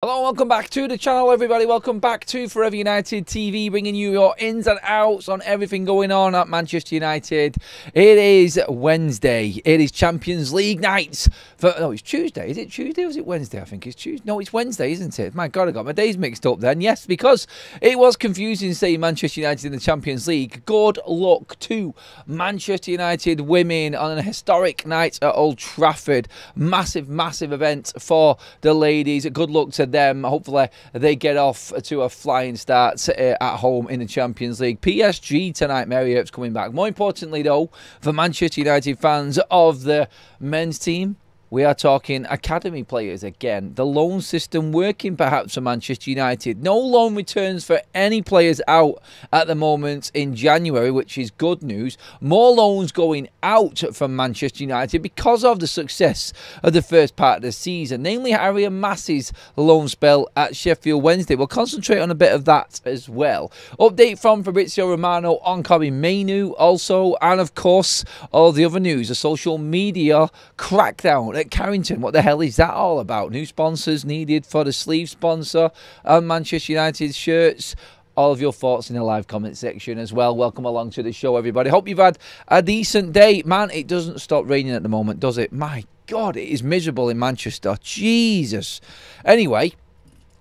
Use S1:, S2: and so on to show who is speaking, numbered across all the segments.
S1: Hello, welcome back to the channel, everybody. Welcome back to Forever United TV, bringing you your ins and outs on everything going on at Manchester United. It is Wednesday. It is Champions League night. No, it's Tuesday. Is it Tuesday or is it Wednesday? I think it's Tuesday. No, it's Wednesday, isn't it? My God, I got my days mixed up then. Yes, because it was confusing saying Manchester United in the Champions League. Good luck to Manchester United women on a historic night at Old Trafford. Massive, massive event for the ladies. Good luck to them. Hopefully they get off to a flying start at home in the Champions League. PSG tonight. Mary Earp's coming back. More importantly though, for Manchester United fans of the men's team, we are talking academy players again. The loan system working perhaps for Manchester United. No loan returns for any players out at the moment in January, which is good news. More loans going out from Manchester United because of the success of the first part of the season, namely Harry Amass's loan spell at Sheffield Wednesday. We'll concentrate on a bit of that as well. Update from Fabrizio Romano on Kobbie Mainoo also, and of course all the other news, a social media crackdown at Carrington. What the hell is that all about? New sponsors needed for the sleeve sponsor and Manchester United shirts. All of your thoughts in the live comment section as well. Welcome along to the show, everybody. Hope you've had a decent day. Man, it doesn't stop raining at the moment, does it? My God, it is miserable in Manchester. Jesus. Anyway,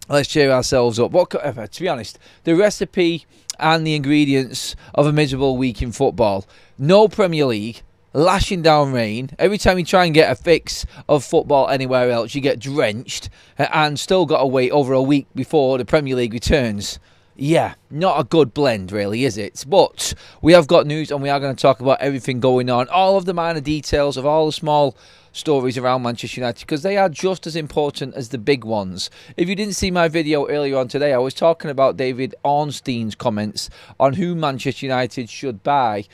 S1: let's cheer ourselves up. Whatever, to be honest, the recipe and the ingredients of a miserable week in football. No Premier League. Lashing down rain. Every time you try and get a fix of football anywhere else, you get drenched and still got to wait over a week before the Premier League returns. Yeah, not a good blend really, is it? But we have got news and we are going to talk about everything going on, all of the minor details of all the small stories around Manchester United, because they are just as important as the big ones. If you didn't see my video earlier on today, I was talking about David Ornstein's comments on who Manchester United should buy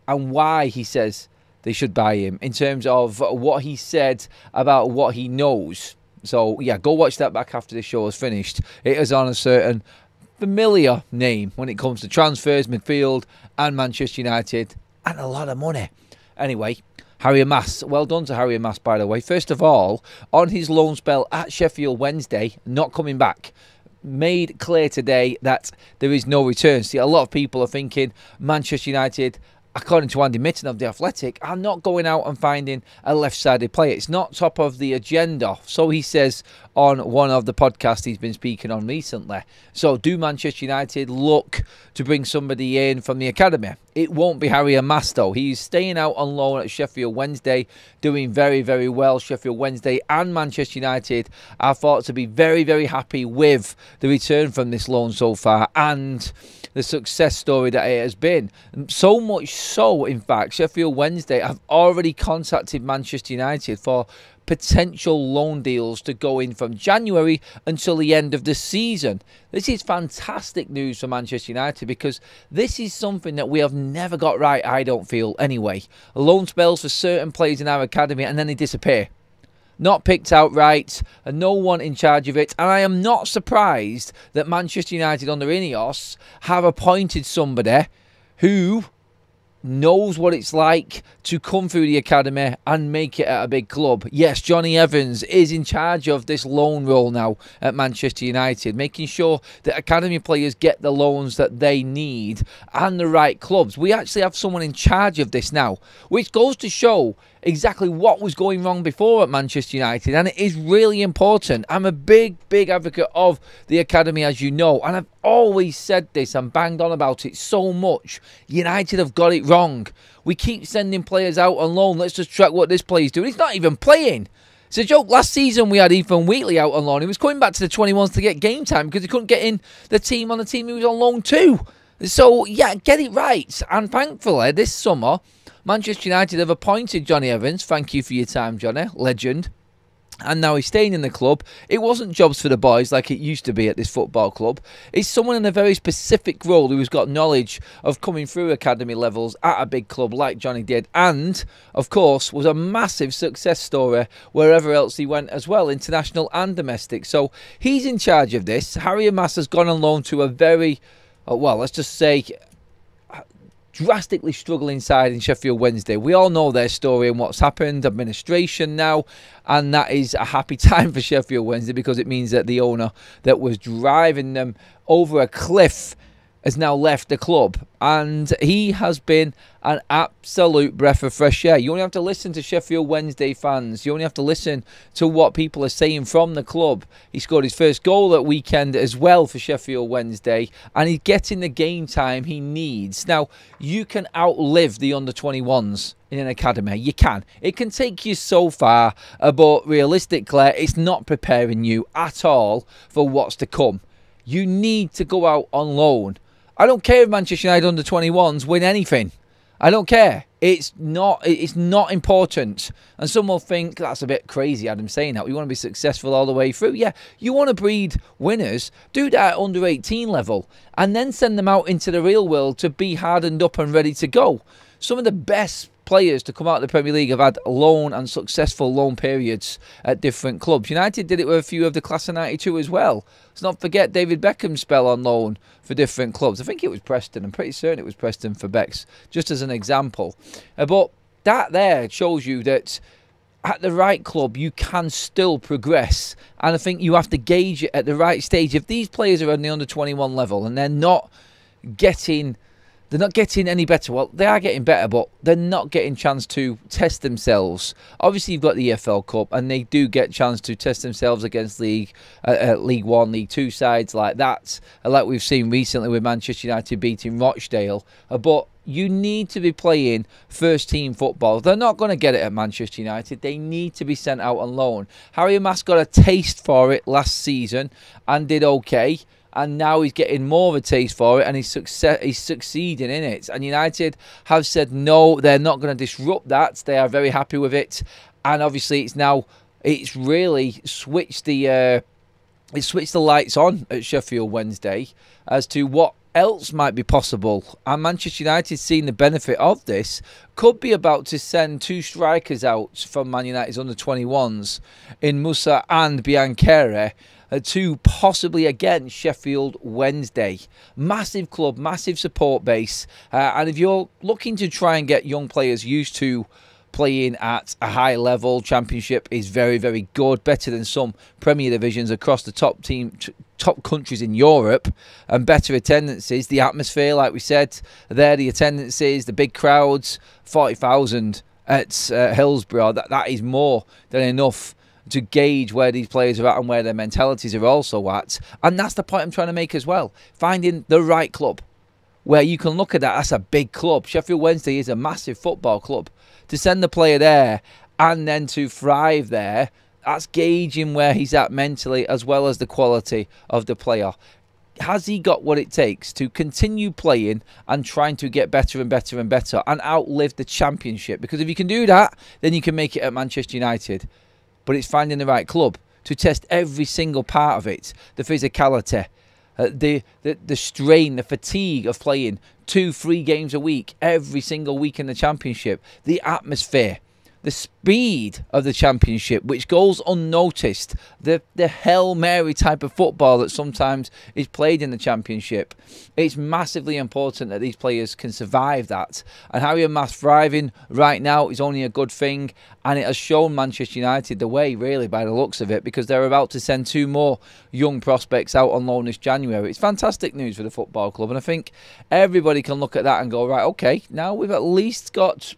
S1: and why he says they should buy him, in terms of what he said about what he knows. So, yeah, go watch that back after the show is finished. It is on a certain familiar name when it comes to transfers, midfield, and Manchester United, and a lot of money. Anyway, Harry Amass. Well done to Harry Amass, by the way. First of all, on his loan spell at Sheffield Wednesday, not coming back. Made clear today that there is no return. See, a lot of people are thinking Manchester United, according to Andy Mitten of The Athletic, are not going out and finding a left-sided player. It's not top of the agenda. So he says on one of the podcasts he's been speaking on recently. So do Manchester United look to bring somebody in from the academy? It won't be Harry Amass though. He's staying out on loan at Sheffield Wednesday, doing very, very well. Sheffield Wednesday and Manchester United are thought to be very, very happy with the return from this loan so far and the success story that it has been. So much so, in fact, Sheffield Wednesday have already contacted Manchester United for potential loan deals to go in from January until the end of the season. This is fantastic news for Manchester United, because this is something that we have never got right, I don't feel, anyway. Loan spells for certain players in our academy and then they disappear. Not picked out right, and no one in charge of it. And I am not surprised that Manchester United under Ineos have appointed somebody who knows what it's like to come through the academy and make it at a big club. Yes, Johnny Evans is in charge of this loan role now at Manchester United, making sure that academy players get the loans that they need and the right clubs. We actually have someone in charge of this now, which goes to show exactly what was going wrong before at Manchester United, and it is really important. I'm a big, big advocate of the academy, as you know, and I've always said this and banged on about it so much. United have got it wrong. We keep sending players out on loan. Let's just track what this player's doing. He's not even playing. It's a joke. Last season we had Ethan Wheatley out on loan. He was coming back to the 21s to get game time because he couldn't get in the team on the team he was on loan to. So, yeah, get it right. And thankfully, this summer, Manchester United have appointed Johnny Evans. Thank you for your time, Johnny. Legend. And now he's staying in the club. It wasn't jobs for the boys like it used to be at this football club. It's someone in a very specific role who's got knowledge of coming through academy levels at a big club like Johnny did. And, of course, was a massive success story wherever else he went as well, international and domestic. So he's in charge of this. Harry Amass has gone on loan to a very, well, let's just say, drastically struggling side in Sheffield Wednesday. We all know their story and what's happened, administration now, and that is a happy time for Sheffield Wednesday because it means that the owner that was driving them over a cliff has now left the club, and he has been an absolute breath of fresh air. You only have to listen to Sheffield Wednesday fans. You only have to listen to what people are saying from the club. He scored his first goal that weekend as well for Sheffield Wednesday, and he's getting the game time he needs. Now, you can outlive the under-21s in an academy. You can. It can take you so far, but realistically, it's not preparing you at all for what's to come. You need to go out on loan. I don't care if Manchester United under-21s win anything. I don't care. It's not important. And some will think that's a bit crazy, Adam, saying that. We want to be successful all the way through. Yeah, you want to breed winners. Do that at under-18 level. And then send them out into the real world to be hardened up and ready to go. Some of the best players to come out of the Premier League have had loan and successful loan periods at different clubs. United did it with a few of the class of 92 as well. Let's not forget David Beckham's spell on loan for different clubs. I think it was Preston. I'm pretty certain it was Preston for Becks, just as an example. But that there shows you that at the right club, you can still progress. And I think you have to gauge it at the right stage. If these players are on the under-21 level and they're not getting any better. Well, they are getting better, but they're not getting a chance to test themselves. Obviously, you've got the EFL Cup, and they do get a chance to test themselves against League 1, League 2 sides like that, like we've seen recently with Manchester United beating Rochdale. But you need to be playing first-team football. They're not going to get it at Manchester United. They need to be sent out on loan. Harry Amass got a taste for it last season and did okay. And now he's getting more of a taste for it, and he's succeeding in it. And United have said no, they're not going to disrupt that. They are very happy with it, and obviously it's really switched the lights on at Sheffield Wednesday as to what else might be possible. And Manchester United, seeing the benefit of this, could be about to send 2 strikers out from Man United's under-21s in Musa and Biancheri to possibly against Sheffield Wednesday. Massive club, massive support base. And if you're looking to try and get young players used to playing at a high level, Championship is very, very good. Better than some Premier divisions across the top countries in Europe, and better attendances. The atmosphere, like we said, there, the attendances, the big crowds, 40,000 at Hillsborough. That is more than enough to gauge where these players are at and where their mentalities are also at. And that's the point I'm trying to make as well. Finding the right club where you can look at that. That's a big club. Sheffield Wednesday is a massive football club. To send the player there and then to thrive there, that's gauging where he's at mentally as well as the quality of the player. Has he got what it takes to continue playing and trying to get better and better and better and outlive the Championship? Because if you can do that, then you can make it at Manchester United. But it's finding the right club to test every single part of it. The physicality, the strain, the fatigue of playing 2-3 games a week, every single week in the Championship. The atmosphere, the speed of the Championship, which goes unnoticed. The Hail Mary type of football that sometimes is played in the Championship. It's massively important that these players can survive that. And Harry Amass thriving right now is only a good thing. And it has shown Manchester United the way, really, by the looks of it, because they're about to send 2 more young prospects out on loan this January. It's fantastic news for the football club. And I think everybody can look at that and go, right, okay, now we've at least got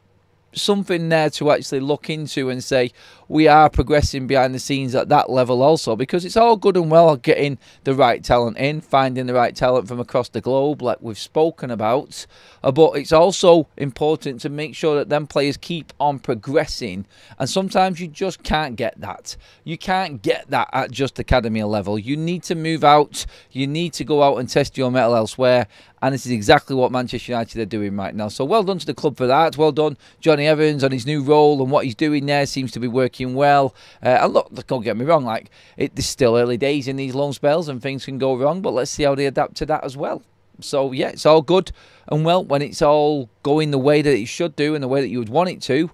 S1: something there to actually look into and say we are progressing behind the scenes at that level also, because it's all good and well getting the right talent in, finding the right talent from across the globe like we've spoken about, but it's also important to make sure that them players keep on progressing, and sometimes you just can't get that. You can't get that at just academy level. You need to move out, you need to go out and test your mettle elsewhere, and this is exactly what Manchester United are doing right now. So well done to the club for that. Well done Johnny Evans on his new role, and what he's doing there seems to be working well. And look, don't get me wrong, like it's still early days in these loan spells and things can go wrong, but let's see how they adapt to that as well. So yeah, it's all good and well when it's all going the way that it should do and the way that you would want it to.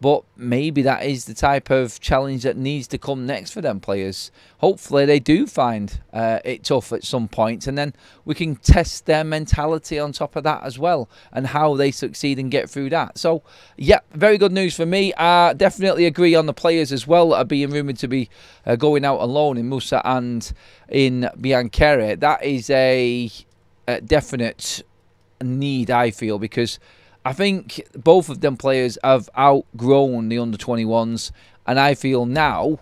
S1: But maybe that is the type of challenge that needs to come next for them players. Hopefully they do find it tough at some point, and then we can test their mentality on top of that as well, and how they succeed and get through that. So, yeah, very good news for me. Definitely agree on the players as well that are being rumoured to be going out on loan in Musa and in Biancheri. That is a definite need, I feel, because I think both of them players have outgrown the under-21s, and I feel now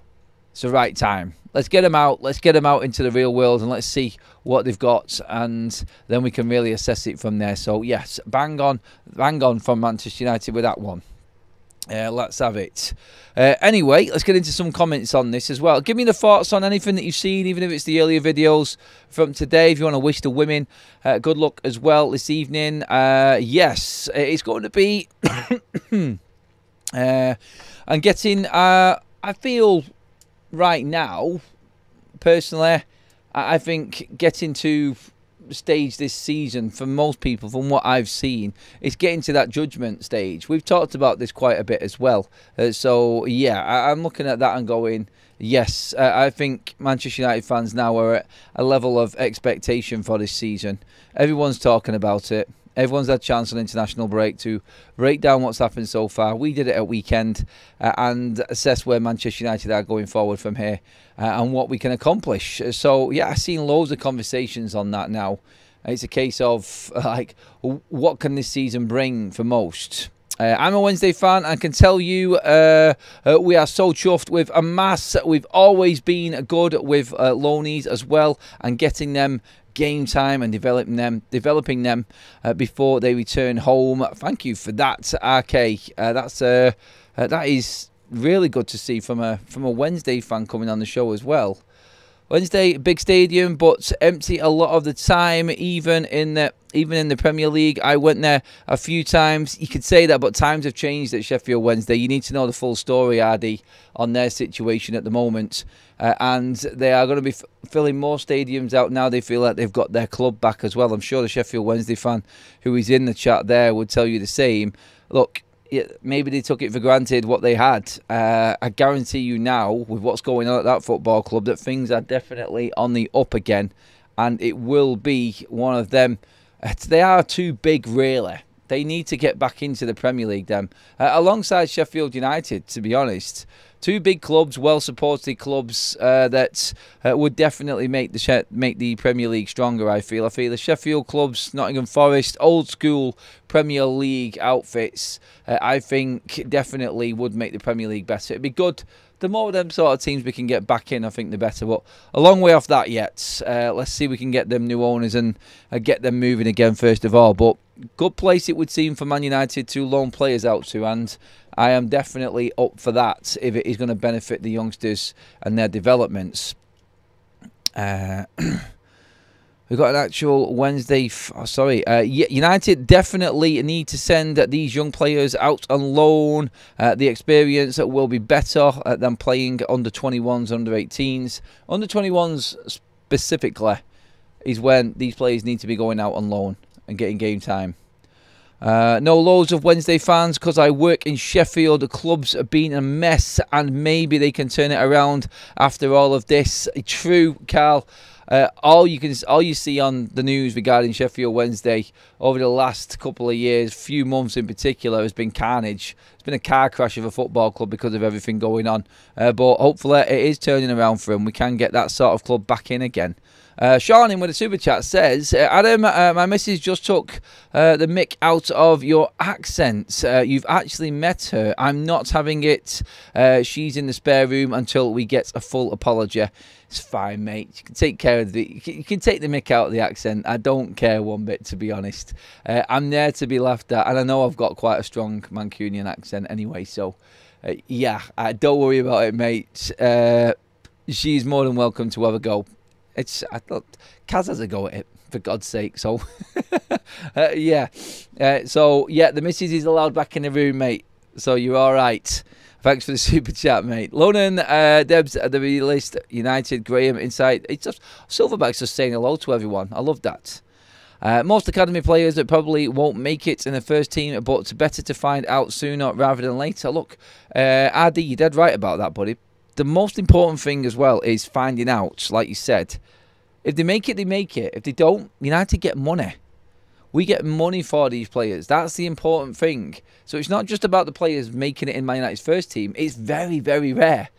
S1: it's the right time. Let's get them out. Let's get them out into the real world, and let's see what they've got, and then we can really assess it from there. So, yes, bang on from Manchester United with that one. Let's have it. Anyway, let's get into some comments on this as well. Give me the thoughts on anything that you've seen, even if it's the earlier videos from today. If you want to wish the women good luck as well this evening. Yes, it's going to be... and getting... I feel right now, personally, I think getting to stage this season for most people, from what I've seen, is getting to that judgment stage. We've talked about this quite a bit as well. So yeah, I'm looking at that and going, yes, I think Manchester United fans now are at a level of expectation for this season. Everyone's talking about it. Everyone's had a chance on international break to break down what's happened so far. We did it at weekend and assess where Manchester United are going forward from here and what we can accomplish. So, yeah, I've seen loads of conversations on that now. It's a case of, like, what can this season bring for most? I'm a Wednesday fan and can tell you we are so chuffed with Amass. We've always been good with loanees as well, and getting them game time and developing them before they return home. Thank you for that, RK. That is really good to see from a Wednesday fan coming on the show as well. Wednesday, big stadium, but empty a lot of the time, even in the Premier League. I went there a few times. You could say that, but times have changed at Sheffield Wednesday. You need to know the full story, Ardy, on their situation at the moment. And they are going to be filling more stadiums out now. They feel like they've got their club back as well. I'm sure the Sheffield Wednesday fan who is in the chat there would tell you the same. Look, maybe they took it for granted what they had. I guarantee you now, with what's going on at that football club, that things are definitely on the up again. And it will be one of them. They are too big, really. They need to get back into the Premier League, them. Alongside Sheffield United, to be honest. Two big clubs, well-supported clubs that would definitely make the Premier League stronger, I feel. The Sheffield clubs, Nottingham Forest, old-school Premier League outfits, I think definitely would make the Premier League better. It'd be good. The more of them sort of teams we can get back in, I think the better. But a long way off that yet. Let's see if we can get them new owners and get them moving again first of all. But good place it would seem for Man United to loan players out to, and I am definitely up for that if it is going to benefit the youngsters and their developments. We've got an actual Wednesday... United definitely need to send these young players out on loan. The experience will be better than playing under-21s, under-18s. Under-21s specifically is when these players need to be going out on loan and getting game time. No loads of Wednesday fans because I work in Sheffield. The club's been a mess and maybe they can turn it around after all of this. True, Carl. All you see on the news regarding Sheffield Wednesday over the last couple of years, few months in particular, has been carnage. It's been a car crash of a football club because of everything going on. But hopefully it is turning around for them. We can get that sort of club back in again. Sean in with a super chat says, Adam, my missus just took the mick out of your accent. You've actually met her. I'm not having it. She's in the spare room until we get a full apology. It's fine, mate. You can take care of you can take the mick out of the accent. I don't care one bit, to be honest. I'm there to be laughed at, and I know I've got quite a strong Mancunian accent anyway. So, yeah, don't worry about it, mate. She's more than welcome to have a go. I thought Kaz has a go at it, for God's sake. So, yeah. So, yeah, the missus is allowed back in the room, mate. So you're all right. Thanks for the super chat, mate. Lonan, Debs at the list, United, Graham, Inside. It's just Silverbacks just saying hello to everyone. I love that. Most academy players that probably won't make it in the first team, but it's better to find out sooner rather than later. Look, RD, you're dead right about that, buddy. The most important thing as well is finding out, like you said. If they make it, they make it. If they don't, United get money. We get money for these players. That's the important thing. So it's not just about the players making it in Man United's first team. It's very, very rare.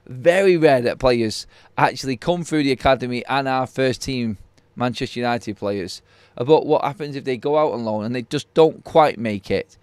S1: Very rare that players actually come through the academy and are first team Manchester United players. But what happens if they go out on loan and they just don't quite make it?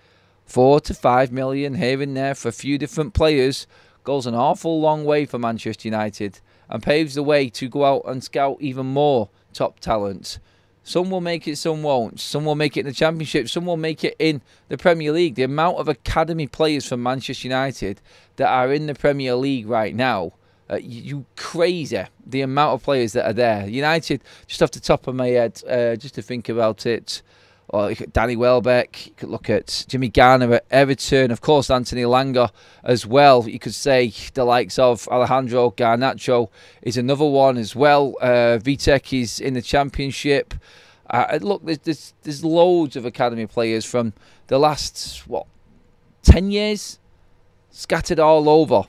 S1: 4 to 5 million here and there for a few different players goes an awful long way for Manchester United and paves the way to go out and scout even more top talent. Some will make it, some won't. Some will make it in the Championship, some will make it in the Premier League. The amount of academy players from Manchester United that are in the Premier League right now, you crazy, the amount of players that are there. United, just off the top of my head, just to think about it, or you could Danny Welbeck, you could look at Jimmy Garner at Everton, of course Anthony Langer as well. You could say the likes of Alejandro Garnacho is another one as well. Vitek is in the Championship. Look, there's loads of academy players from the last, 10 years? Scattered all over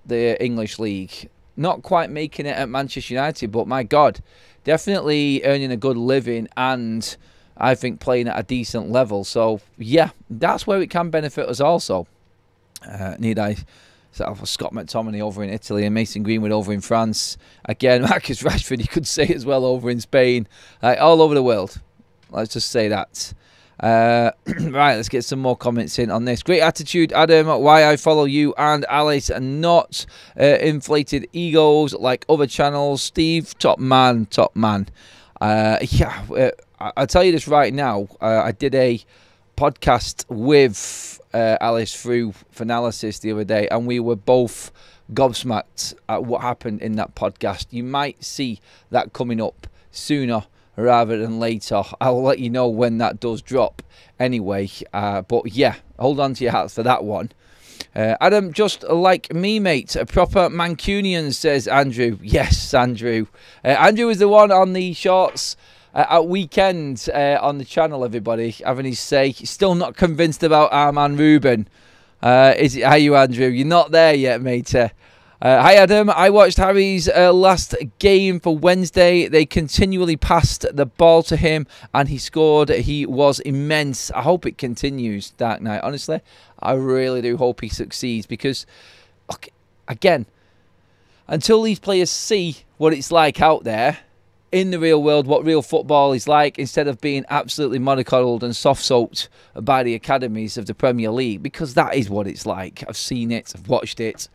S1: the English League. Not quite making it at Manchester United, but my God, definitely earning a good living and I think playing at a decent level. So, yeah, that's where it can benefit us also. Need I set off Scott McTominay over in Italy and Mason Greenwood over in France. Again, Marcus Rashford, you could say as well, over in Spain. All over the world. Let's just say that. Right, let's get some more comments in on this. Great attitude, Adam. Why I follow you and Alice and not inflated egos like other channels. Steve, top man, top man. Yeah, I'll tell you this right now. I did a podcast with Alice through Finalysis the other day, and we were both gobsmacked at what happened in that podcast. You might see that coming up sooner rather than later. I'll let you know when that does drop anyway. But yeah, hold on to your hats for that one. Adam, just like me, mate. A proper Mancunian, says Andrew. Yes, Andrew. Andrew is the one on the shorts at weekend on the channel, everybody, having his say. Still not convinced about Arman Ruben. Are you, Andrew? You're not there yet, mate. Hi, Adam. I watched Harry's last game for Wednesday. They continually passed the ball to him, and he scored. He was immense. I hope it continues, Dark Knight. Honestly, I really do hope he succeeds because, look, again, until these players see what it's like out there in the real world, what real football is like, instead of being absolutely mollycoddled and soft-soaked by the academies of the Premier League, because that is what it's like. I've seen it. I've watched it.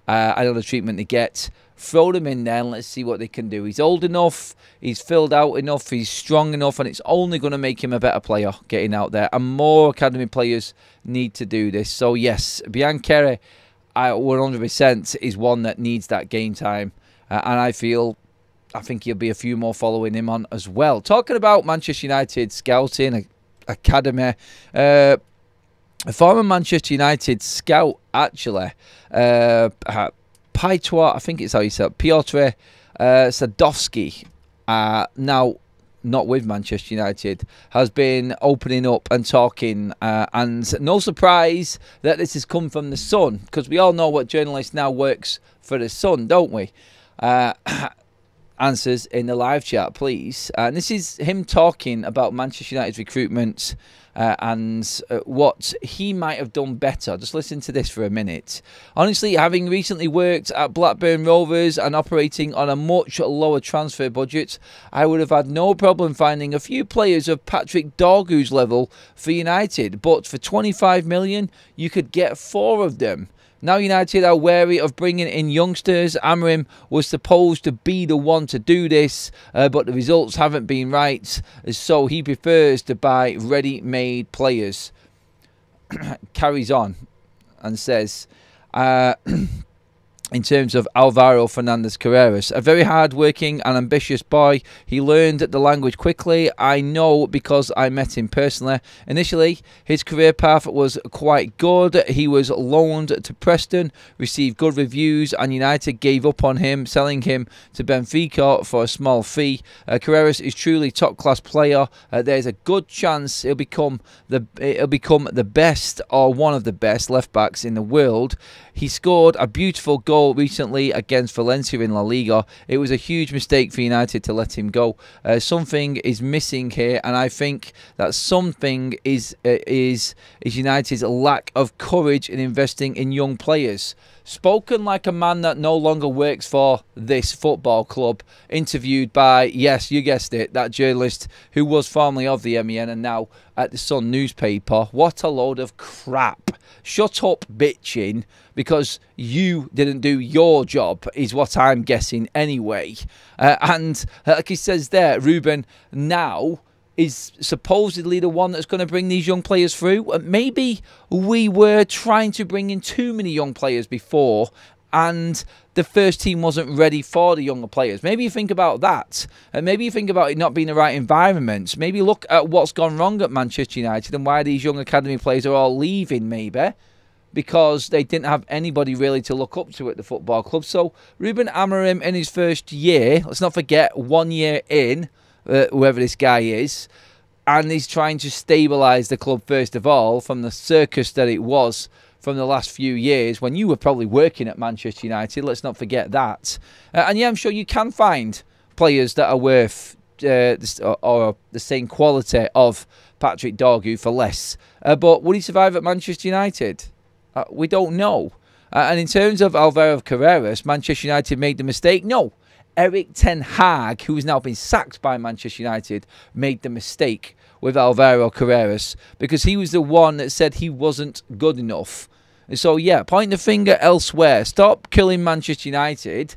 S1: I know the treatment they get. Throw them in there and let's see what they can do. He's old enough, he's filled out enough, he's strong enough, and it's only going to make him a better player getting out there. And more academy players need to do this. So yes, Biancheri, 100% is one that needs that game time. And I think he'll be a few more following him on as well. Talking about Manchester United scouting academy, a former Manchester United scout, actually, Piotr, I think it's how you say it, Piotr Sadowski, now not with Manchester United, has been opening up and talking, and no surprise that this has come from the Sun, because we all know what journalist now works for the Sun, don't we? Answers in the live chat, please. And this is him talking about Manchester United's recruitment and what he might have done better. Just listen to this for a minute. Honestly, having recently worked at Blackburn Rovers and operating on a much lower transfer budget, I would have had no problem finding a few players of Patrick Dorgu's level for United. But for 25 million, you could get 4 of them. Now United are wary of bringing in youngsters. Amorim was supposed to be the one to do this, but the results haven't been right, so he prefers to buy ready-made players. Carries on and says, in terms of Alvaro Fernandez Carreras. A very hard-working and ambitious boy. He learned the language quickly. I know because I met him personally. Initially, his career path was quite good. He was loaned to Preston, received good reviews, and United gave up on him, selling him to Benfica for a small fee. Carreras is truly top-class player. There's a good chance he'll become the best or one of the best left-backs in the world. He scored a beautiful goal recently against Valencia in La Liga. It was a huge mistake for United to let him go. Something is missing here, and I think that something is United's lack of courage in investing in young players. Spoken like a man that no longer works for this football club. Interviewed by, yes, you guessed it, that journalist who was formerly of the MEN and now at the Sun newspaper. What a load of crap. Shut up bitching because you didn't do your job is what I'm guessing anyway. And like he says there, Ruben now is supposedly the one that's going to bring these young players through. Maybe we were trying to bring in too many young players before and the first team wasn't ready for the younger players. Maybe you think about that. And maybe you think about it not being the right environment. Maybe look at what's gone wrong at Manchester United and why these young academy players are all leaving maybe. Because they didn't have anybody really to look up to at the football club. So Ruben Amorim in his first year, let's not forget 1 year in, whoever this guy is, and he's trying to stabilise the club first of all from the circus that it was from the last few years when you were probably working at Manchester United. Let's not forget that. And yeah, I'm sure you can find players that are worth or the same quality of Patrick Dorgu for less. But would he survive at Manchester United? We don't know. And in terms of Alvaro Carreras, Manchester United made the mistake? No. Eric Ten Hag, who has now been sacked by Manchester United, made the mistake with Alvaro Carreras because he was the one that said he wasn't good enough. And so, yeah, point the finger elsewhere. Stop killing Manchester United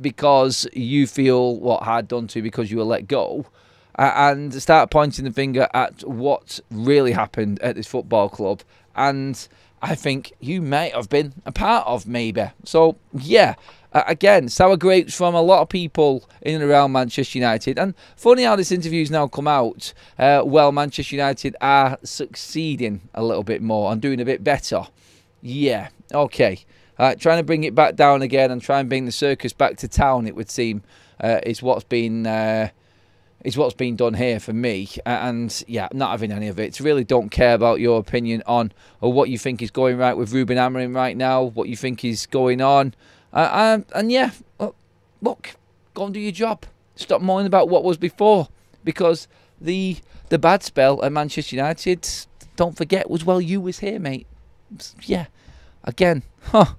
S1: because you feel hard done to because you were let go. And start pointing the finger at what really happened at this football club. And I think you may have been a part of maybe. So, yeah. Again, sour grapes from a lot of people in and around Manchester United. And funny how this interview's now come out. Well, Manchester United are succeeding a little bit more and doing a bit better. Yeah, okay. Trying to bring it back down again and try and bring the circus back to town, it would seem, is what's been done here for me. And yeah, I'm not having any of it. Really don't care about your opinion on or what you think is going right with Ruben Amorim right now, what you think is going on. And yeah, look, go and do your job. Stop moaning about what was before, because the bad spell at Manchester United, don't forget, was while you was here, mate. Yeah, again, huh?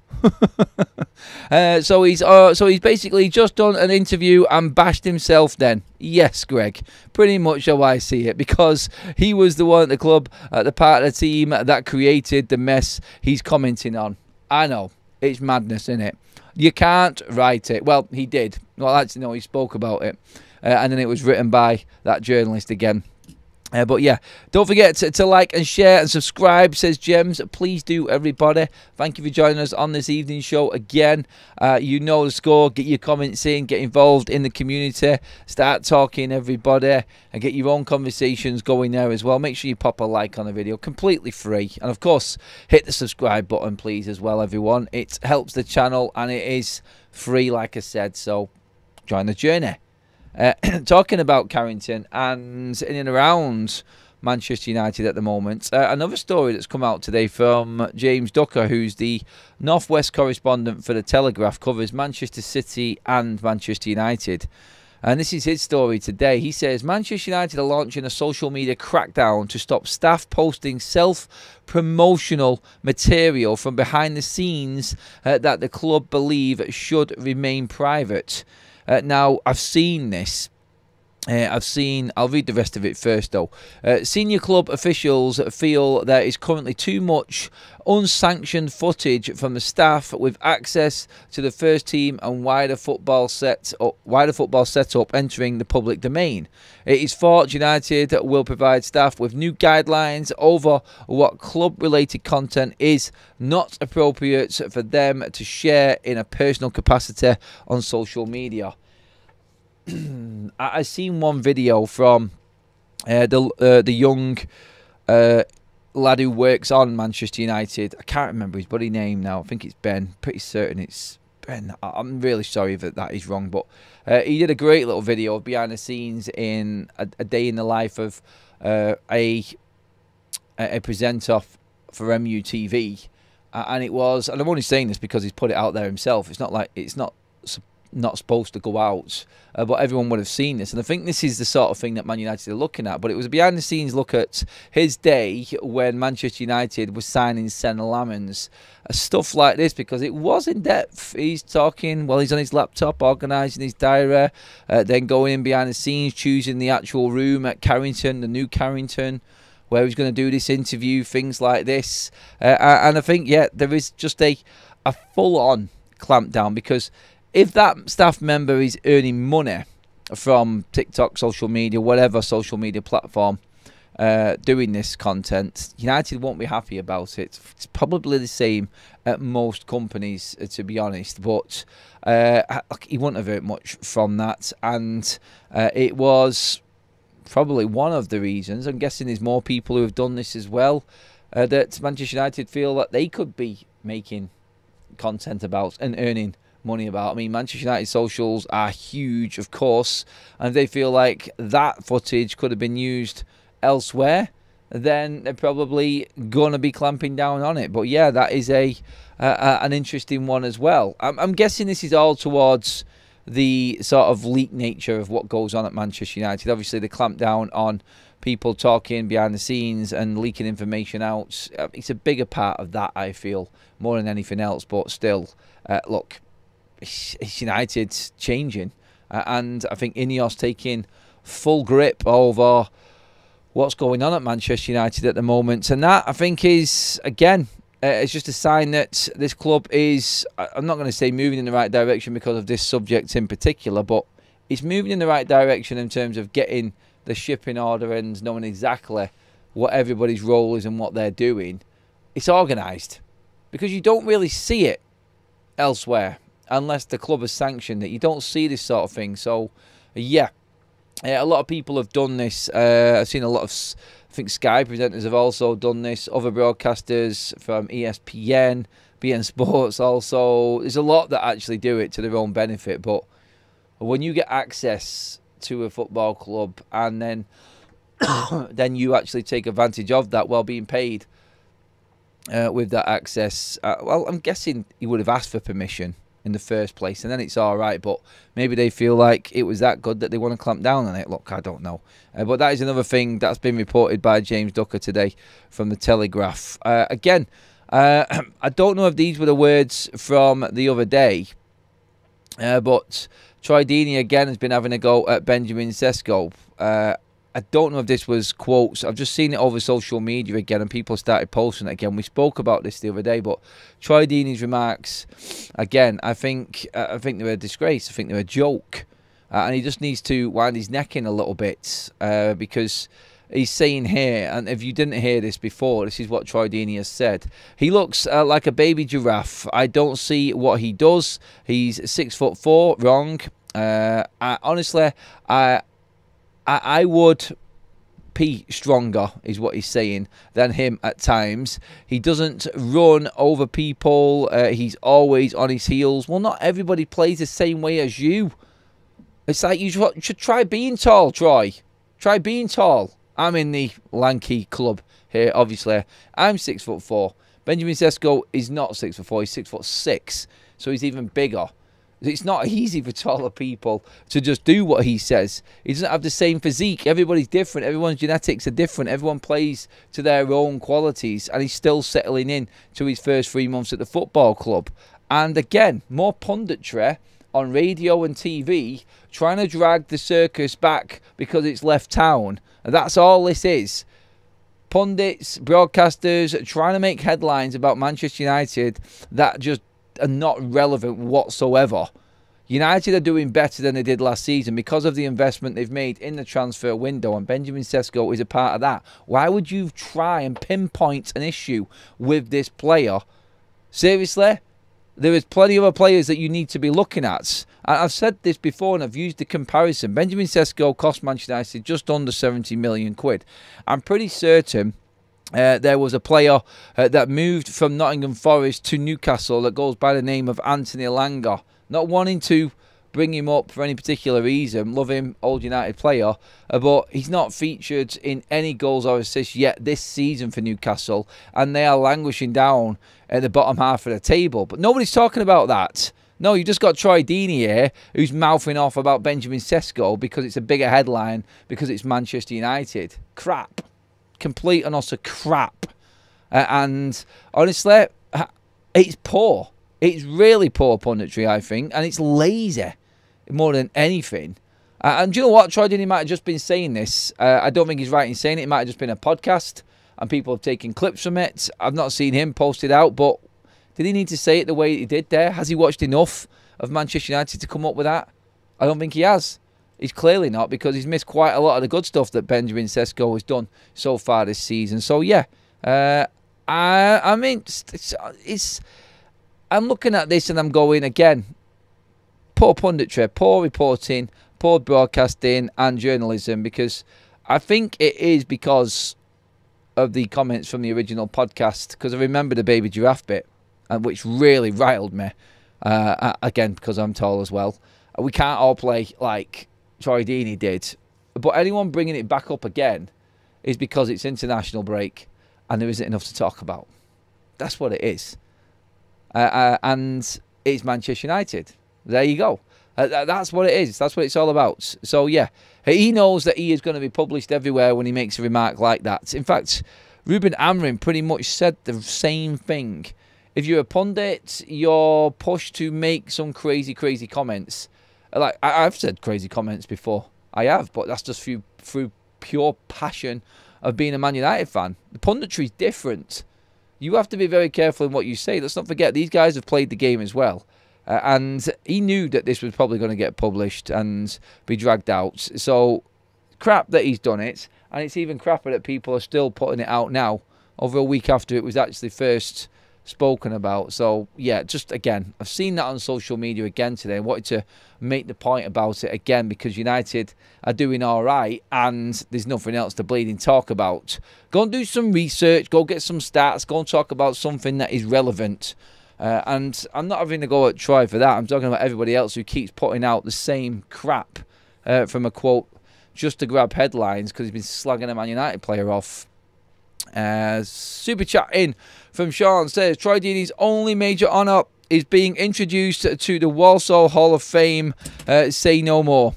S1: So he's basically just done an interview and bashed himself. Then, yes, Greg, pretty much how I see it, because he was the one at the club, the part of the team that created the mess he's commenting on. I know it's madness, isn't it? You can't write it. Well, he did. Well, actually, no, he spoke about it. And then it was written by that journalist again. But yeah, don't forget to like and share and subscribe, says Gems. Please do, everybody. Thank you for joining us on this evening show again. You know the score. Get your comments in. Get involved in the community. Start talking, everybody. And get your own conversations going there as well. Make sure you pop a like on the video. Completely free. And of course, hit the subscribe button, please, as well, everyone. It helps the channel and it is free, like I said. So join the journey. Talking about Carrington and in and around Manchester United at the moment, another story that's come out today from James Ducker, who's the Northwest correspondent for The Telegraph, covers Manchester City and Manchester United. And this is his story today. He says, Manchester United are launching a social media crackdown to stop staff posting self-promotional material from behind the scenes that the club believe should remain private. Now, I've seen this. I'll read the rest of it first though. Senior club officials feel there is currently too much unsanctioned footage from the staff with access to the first team and wider football setup entering the public domain. It is thought United will provide staff with new guidelines over what club-related content is not appropriate for them to share in a personal capacity on social media. I seen one video from the young lad who works on Manchester United. I can't remember his bloody name now. I think it's Ben. Pretty certain it's Ben. I'm really sorry that is wrong, but he did a great little video of behind the scenes in a day in the life of a presenter for MUTV, and it was. And I'm only saying this because he's put it out there himself. It's not like it's not supposed to go out, but everyone would have seen this, and I think this is the sort of thing that Man United are looking at. But it was a behind the scenes look at his day when Manchester United was signing Senna Lamens, stuff like this, because it was in depth. He's talking while he's on his laptop, organising his diary, then going in behind the scenes, choosing the actual room at Carrington, the new Carrington, where he's going to do this interview, things like this. And I think, yeah, there is just a full-on clampdown, because if that staff member is earning money from TikTok, social media, whatever social media platform, doing this content, United won't be happy about it. It's probably the same at most companies, to be honest. But he wouldn't have earned much from that. And it was probably one of the reasons, I'm guessing there's more people who have done this as well, that Manchester United feel that they could be making content about and earning money about. I mean, Manchester United socials are huge, of course, and if they feel like that footage could have been used elsewhere, then they're probably going to be clamping down on it. But yeah, that is an interesting one as well. I'm guessing this is all towards the sort of leak nature of what goes on at Manchester United. Obviously, the clamp down on people talking behind the scenes and leaking information out, it's a bigger part of that, I feel, more than anything else. But still, look, it's United's changing, and I think Ineos taking full grip over what's going on at Manchester United at the moment, and that, I think, is, again, it's just a sign that this club is, I'm not going to say moving in the right direction because of this subject in particular, but it's moving in the right direction in terms of getting the ship in order and knowing exactly what everybody's role is and what they're doing. It's organised, because you don't really see it elsewhere unless the club has sanctioned it. You don't see this sort of thing. So, yeah, a lot of people have done this. I've seen a lot of, I think Sky presenters have also done this. Other broadcasters from ESPN, BN Sports also. There's a lot that actually do it to their own benefit. But when you get access to a football club and then then you actually take advantage of that while being paid with that access, well, I'm guessing he would have asked for permission in the first place, and then it's all right. But maybe they feel like it was that good that they want to clamp down on it. Look, I don't know, but that is another thing that's been reported by James Ducker today from the Telegraph. Again, I don't know if these were the words from the other day, but Troy Deeney again has been having a go at Benjamin Sesko. I don't know if this was quotes. I've just seen it over social media again, and people started posting it again. We spoke about this the other day, but Troy Deeney's remarks, again, I think they're a disgrace. I think they're a joke, and he just needs to wind his neck in a little bit, because he's saying here, and if you didn't hear this before, this is what Troy Deeney has said. He looks like a baby giraffe. I don't see what he does. He's 6'4", wrong. Honestly, I would pee stronger, is what he's saying, than him at times. He doesn't run over people. He's always on his heels. Well, not everybody plays the same way as you. It's like you should try being tall, Troy. Try being tall. I'm in the lanky club here, obviously. I'm 6'4". Benjamin Sesko is not 6'4". He's 6'6", so he's even bigger. It's not easy for taller people to just do what he says. He doesn't have the same physique. Everybody's different. Everyone's genetics are different. Everyone plays to their own qualities, and he's still settling in to his first 3 months at the football club. And again, more punditry on radio and TV trying to drag the circus back because it's left town. And that's all this is. Pundits, broadcasters trying to make headlines about Manchester United that just are not relevant whatsoever. United are doing better than they did last season because of the investment they've made in the transfer window, and Benjamin Sesko is a part of that. Why would you try and pinpoint an issue with this player? Seriously? There is plenty of other players that you need to be looking at. And I've said this before and I've used the comparison. Benjamin Sesko cost Manchester United just under 70 million quid. I'm pretty certain there was a player that moved from Nottingham Forest to Newcastle that goes by the name of Anthony Elanga. Not wanting to bring him up for any particular reason. Love him, old United player. But he's not featured in any goals or assists yet this season for Newcastle. And they are languishing down at the bottom half of the table. But nobody's talking about that. No, you just got Troy Deeney here who's mouthing off about Benjamin Sesko because it's a bigger headline because it's Manchester United. Crap. Complete and utter crap. And honestly, it's poor. It's really poor punditry, I think. And it's lazy more than anything. And do you know what? Troy Deeney might have just been saying this. I don't think he's right in saying it. It might have just been a podcast and people have taken clips from it. I've not seen him post it out, but did he need to say it the way he did there? Has he watched enough of Manchester United to come up with that? I don't think he has. He's clearly not, because he's missed quite a lot of the good stuff that Benjamin Sesko has done so far this season. So, yeah. I mean, I'm looking at this and I'm going, again, poor punditry, poor reporting, poor broadcasting and journalism, because I think it is because of the comments from the original podcast, because I remember the baby giraffe bit, which really riled me, again, because I'm tall as well. We can't all play like Troy Deeney did, but anyone bringing it back up again is because it's international break and there isn't enough to talk about. That's what it is. And it's Manchester United. There you go. That's what it is. That's what it's all about. So, yeah, he knows that he is going to be published everywhere when he makes a remark like that. In fact, Ruben Amorim pretty much said the same thing. If you're a pundit, you're pushed to make some crazy, crazy comments. Like, I've said crazy comments before. I have, but that's just through pure passion of being a Man United fan. The punditry is different. You have to be very careful in what you say. Let's not forget, these guys have played the game as well. And he knew that this was probably going to get published and be dragged out. So, crap that he's done it. And it's even crapper that people are still putting it out now, over a week after it was actually first spoken about. So, yeah, just again, I've seen that on social media again today. I wanted to make the point about it again because United are doing all right and there's nothing else to bleeding talk about. Go and do some research, go get some stats, go and talk about something that is relevant. And I'm not having to go at Troy for that. I'm talking about everybody else who keeps putting out the same crap from a quote just to grab headlines because he's been slagging a Man United player off. Super chat in from Sean says Troy Deeney's only major honour is being introduced to the Walsall Hall of Fame. Say no more.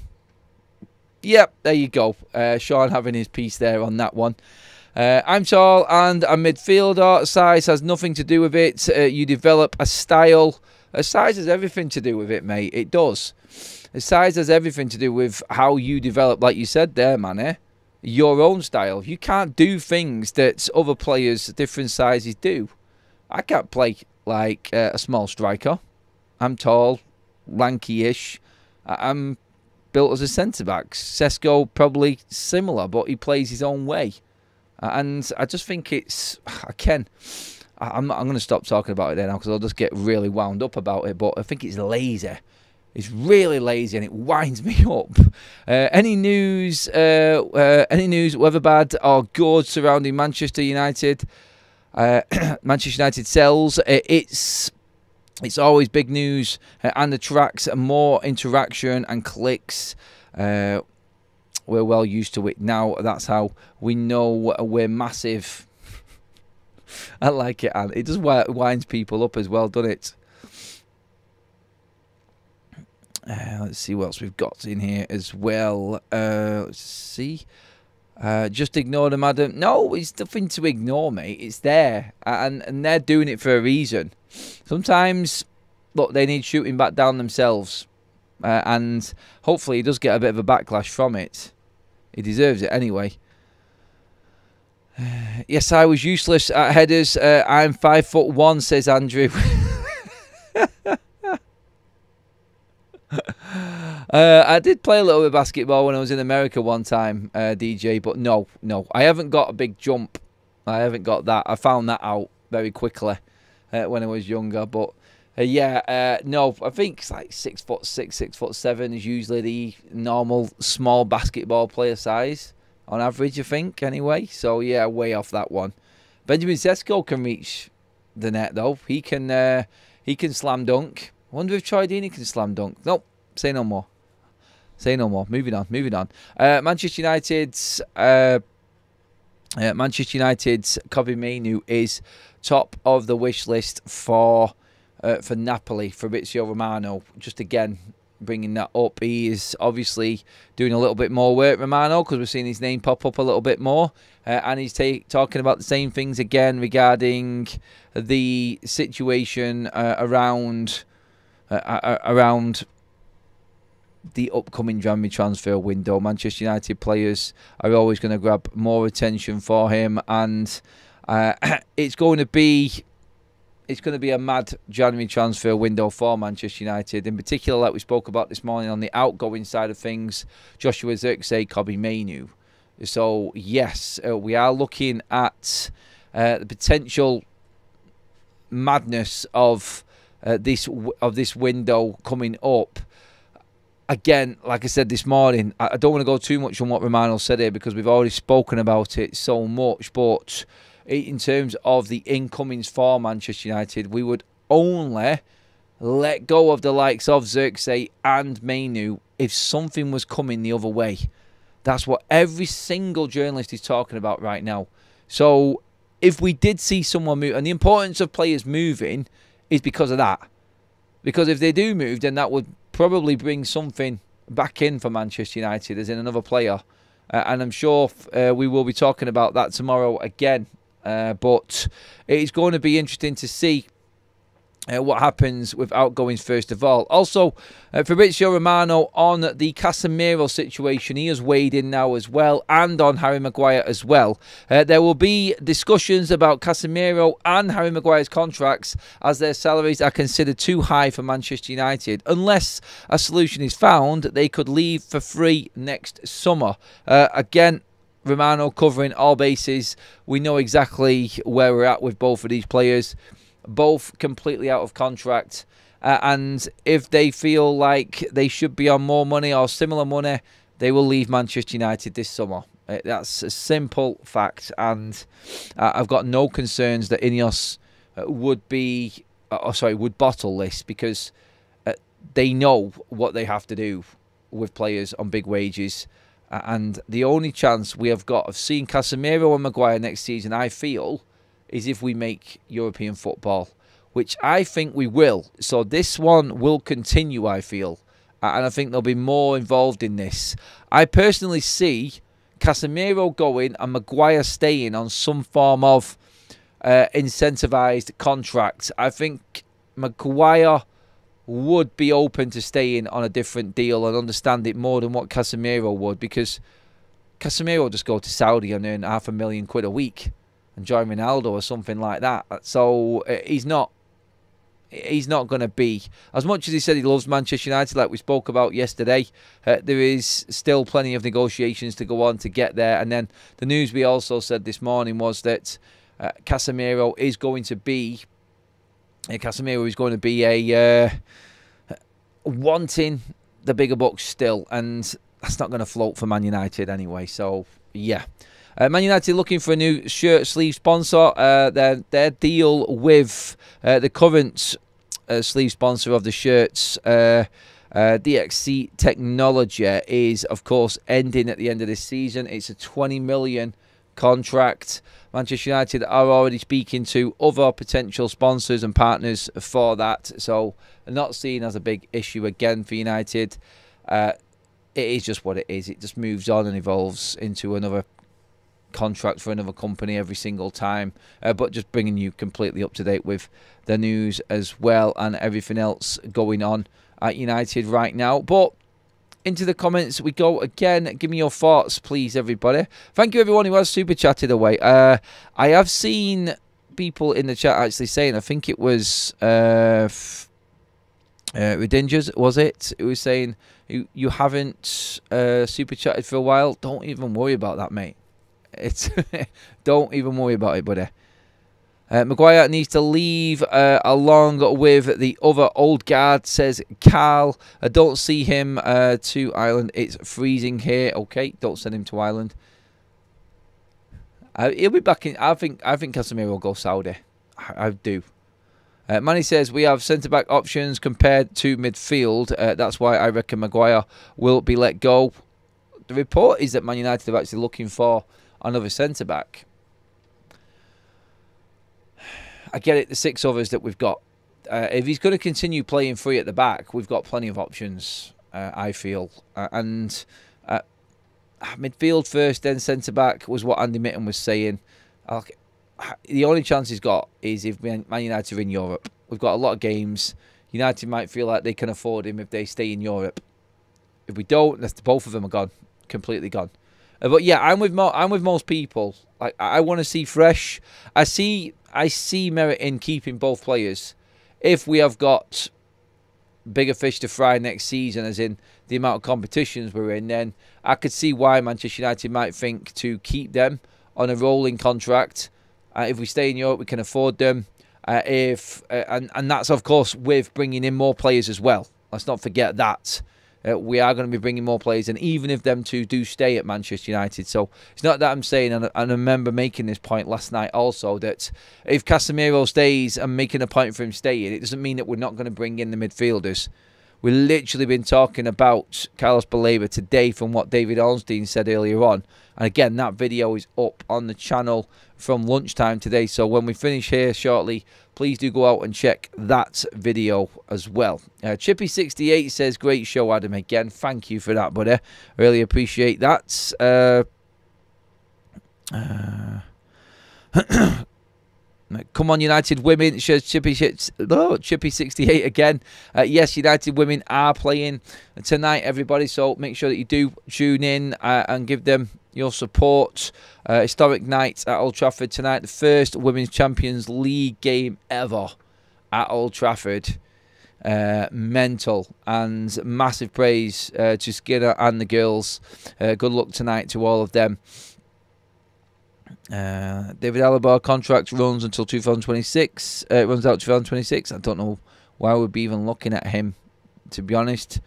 S1: Yep, there you go. Sean having his piece there on that one. I'm tall and a midfielder. Size has nothing to do with it. You develop a style. Size has everything to do with it, mate. It does. Size has everything to do with how you develop, like you said there, man. Your own style. You can't do things that other players different sizes do. I can't play like a small striker. I'm tall, lanky-ish. I'm built as a centre-back. Sesko probably similar, but he plays his own way. And I just think it's... I'm going to stop talking about it there now because I'll just get really wound up about it. But I think it's lazy. It's really lazy and it winds me up. Any news, whether bad or good, surrounding Manchester United? Manchester United sells. It's always big news and attracts more interaction and clicks. We're well used to it now. That's how we know we're massive. I like it, and it just winds people up as well, doesn't it? Let's see what else we've got in here as well. Let's see. Just ignore them, Adam. No, it's nothing to ignore, mate. It's there. And they're doing it for a reason. Sometimes, look, they need shooting back down themselves. and hopefully he does get a bit of a backlash from it. He deserves it anyway. Yes, I was useless at headers. I'm 5'1", says Andrew. I did play a little bit of basketball when I was in America one time, DJ, but no, I haven't got a big jump. I haven't got that. I found that out very quickly when I was younger, but no, I think it's like 6'6", 6'7" is usually the normal small basketball player size on average, I think, anyway. So yeah, way off that one. Benjamin Sesko can reach the net though. He can slam dunk. I wonder if Troy Deeney can slam dunk. Nope. Say no more. Moving on. Manchester United's Kobbie Mainoo is top of the wish list for Napoli. Fabrizio Romano, just again bringing that up. He is obviously doing a little bit more work, Romano, because we're seeing his name pop up a little bit more, and he's talking about the same things again regarding the situation around the upcoming January transfer window. Manchester United players are always going to grab more attention for him, and it's going to be a mad January transfer window for Manchester United. In particular, like we spoke about this morning on the outgoing side of things, Joshua Zirkzee, Kobbie Mainoo. So yes, we are looking at the potential madness of this window coming up. Again, like I said this morning, I don't want to go too much on what Romano said here because we've already spoken about it so much, but in terms of the incomings for Manchester United, we would only let go of the likes of Zirkzee and Mainoo if something was coming the other way. That's what every single journalist is talking about right now. So if we did see someone move, and the importance of players moving is because of that. Because if they do move, then that would probably bring something back in for Manchester United, as in another player. And I'm sure we will be talking about that tomorrow again. But it's going to be interesting to see what happens with outgoings first of all. Also, Fabrizio Romano on the Casemiro situation. He has weighed in now as well, and on Harry Maguire as well. There will be discussions about Casemiro and Harry Maguire's contracts, as their salaries are considered too high for Manchester United. Unless a solution is found, they could leave for free next summer. Again, Romano covering all bases. We know exactly where we're at with both of these players. Both completely out of contract. And if they feel like they should be on more money or similar money, they will leave Manchester United this summer. That's a simple fact. And I've got no concerns that Ineos would bottle this, because they know what they have to do with players on big wages. And the only chance we have got of seeing Casemiro and Maguire next season, I feel, is if we make European football, which I think we will. So this one will continue, I feel. And I think there'll be more involved in this. I personally see Casemiro going and Maguire staying on some form of incentivised contract. I think Maguire would be open to staying on a different deal and understand it more than what Casemiro would, because Casemiro will just go to Saudi and earn £500,000 a week and join Ronaldo or something like that. So he's not going to be, as much as he said he loves Manchester United, like we spoke about yesterday, there is still plenty of negotiations to go on to get there. And then the news we also said this morning was that Casemiro is going to be wanting the bigger bucks still, and that's not going to float for Man United anyway. So yeah. Man United looking for a new shirt sleeve sponsor. Their deal with the current sleeve sponsor of the shirts, DXC Technology, is of course ending at the end of this season. It's a 20 million contract. Manchester United are already speaking to other potential sponsors and partners for that, so not seen as a big issue again for United. It is just what it is. It just moves on and evolves into another contract for another company every single time, but just bringing you completely up to date with the news as well and everything else going on at United right now. But into the comments we go again. Give me your thoughts, please, everybody. Thank you, everyone who has super chatted away. I have seen people in the chat actually saying, I think it was Redingers, was it? It was saying you haven't super chatted for a while. Don't even worry about that, mate. It's don't even worry about it, buddy. Maguire needs to leave along with the other old guard, says Carl. I don't see him to Ireland. It's freezing here. Okay, don't send him to Ireland. He'll be back in. I think Casemiro will go Saudi. I do. Manny says we have centre-back options compared to midfield. That's why I reckon Maguire will be let go. The report is that Man United are actually looking for another centre-back. I get it, the 6 others that we've got. If he's going to continue playing free at the back, we've got plenty of options, I feel. Midfield first, then centre-back was what Andy Mitten was saying. The only chance he's got is if Man United are in Europe. We've got a lot of games. United might feel like they can afford him if they stay in Europe. If we don't, both of them are gone. Completely gone. But yeah, I'm with most people. Like, I want to see fresh. I see merit in keeping both players if we have got bigger fish to fry next season, as in the amount of competitions we're in. Then I could see why Manchester United might think to keep them on a rolling contract. If we stay in Europe, we can afford them. And that's, of course, with bringing in more players as well. Let's not forget that. We are going to be bringing more players, and even if them two do stay at Manchester United. So it's not that I'm saying, and I remember making this point last night also, that if Casemiro stays and making a point for him staying, it doesn't mean that we're not going to bring in the midfielders. We've literally been talking about Carlos Baleba today from what David Ornstein said earlier on. And again, that video is up on the channel from lunchtime today. So when we finish here shortly, please do go out and check that video as well. Chippy68 says, great show, Adam. Again, thank you for that, buddy. Really appreciate that. Come on, United women, says Chippy68 again. Yes, United women are playing tonight, everybody. So make sure that you do tune in and give them your support. Historic night at Old Trafford tonight. The first Women's Champions League game ever at Old Trafford. Mental, and massive praise to Skinner and the girls. Good luck tonight to all of them. David Alaba contract runs until 2026. Runs out 2026. I don't know why we'd be even looking at him, to be honest.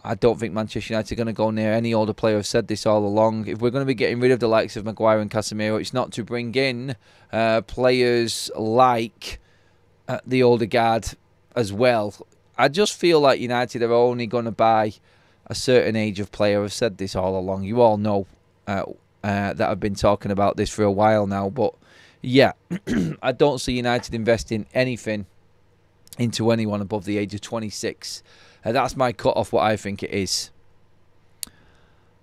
S1: I don't think Manchester United are going to go near any older player. I've said this all along. If we're going to be getting rid of the likes of Maguire and Casemiro, it's not to bring in players like the older guard as well. I just feel like United are only going to buy a certain age of player. I've said this all along. You all know that I've been talking about this for a while now. But yeah, I don't see United investing anything into anyone above the age of 26. That's my cut-off, what I think it is.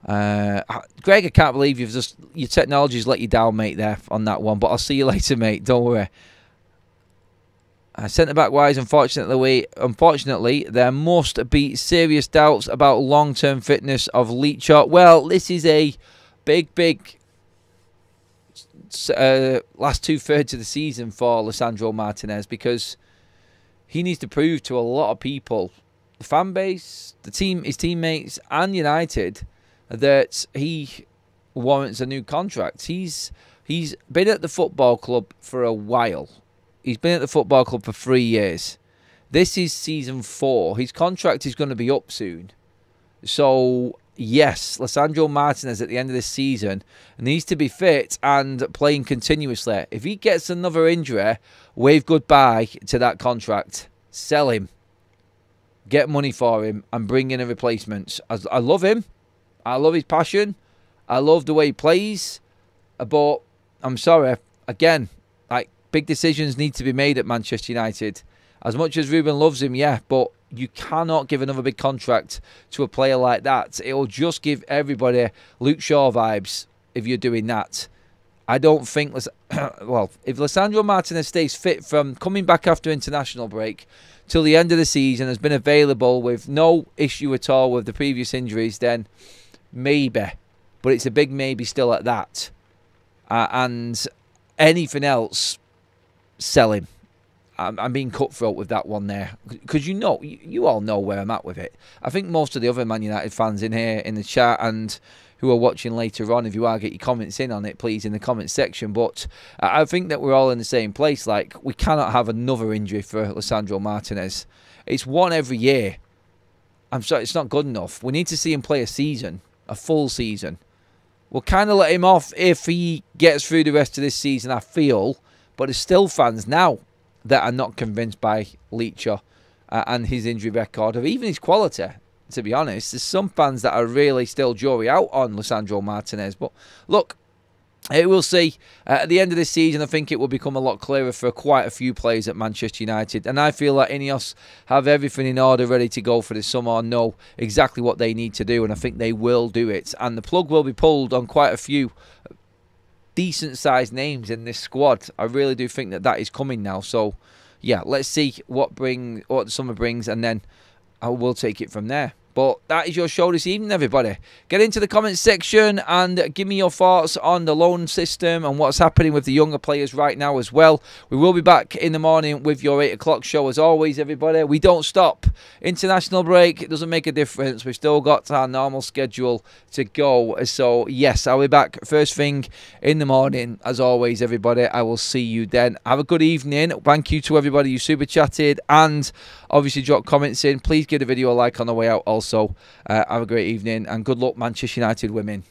S1: Greg, I can't believe your technology's let you down, mate, there on that one. But I'll see you later, mate. Don't worry. Centre-back-wise, unfortunately, there must be serious doubts about long-term fitness of Leachart. Well, this is a big last two-thirds of the season for Lisandro Martinez, because he needs to prove to a lot of people, the fan base, the team, his teammates, and United, that he warrants a new contract. He's been at the football club for a while. He's been at the football club for 3 years. This is season 4. His contract is going to be up soon. So, yes, Lisandro Martinez at the end of this season needs to be fit and playing continuously. If he gets another injury, wave goodbye to that contract. Sell him. Get money for him and bring in a replacement. I love him. I love his passion. I love the way he plays. But I'm sorry, again, like, big decisions need to be made at Manchester United. As much as Ruben loves him, yeah, but you cannot give another big contract to a player like that. It will just give everybody Luke Shaw vibes if you're doing that. I don't think, well, if Lisandro Martinez stays fit from coming back after international break till the end of the season, has been available with no issue at all with the previous injuries, then maybe. But it's a big maybe still at that. And anything else, sell him. I'm being cutthroat with that one there. Because you all know where I'm at with it. I think most of the other Man United fans in here, in the chat, and who are watching later on, if you are, get your comments in on it, please, in the comments section. But I think that we're all in the same place. Like, we cannot have another injury for Lisandro Martinez. It's one every year. I'm sorry, it's not good enough. We need to see him play a season, a full season. We'll kind of let him off if he gets through the rest of this season, I feel. But there's still fans now that are not convinced by Leacher and his injury record, or even his quality, to be honest. There's some fans that are really still jury out on Lisandro Martinez. But look, we'll see. At the end of this season, I think it will become a lot clearer for quite a few players at Manchester United. And I feel like Ineos have everything in order, ready to go for the summer, know exactly what they need to do. And I think they will do it. And the plug will be pulled on quite a few decent-sized names in this squad. I really do think that that is coming now. So, yeah, let's see what the summer brings, and then I will take it from there. But that is your show this evening, everybody. Get into the comments section and give me your thoughts on the loan system and what's happening with the younger players right now as well. We will be back in the morning with your 8 o'clock show as always, everybody. We don't stop. International break, it doesn't make a difference. We've still got our normal schedule to go. So, yes, I'll be back first thing in the morning. As always, everybody, I will see you then. Have a good evening. Thank you to everybody who super chatted and obviously drop comments in. Please give the video a like on the way out also. Have a great evening and good luck, Manchester United women.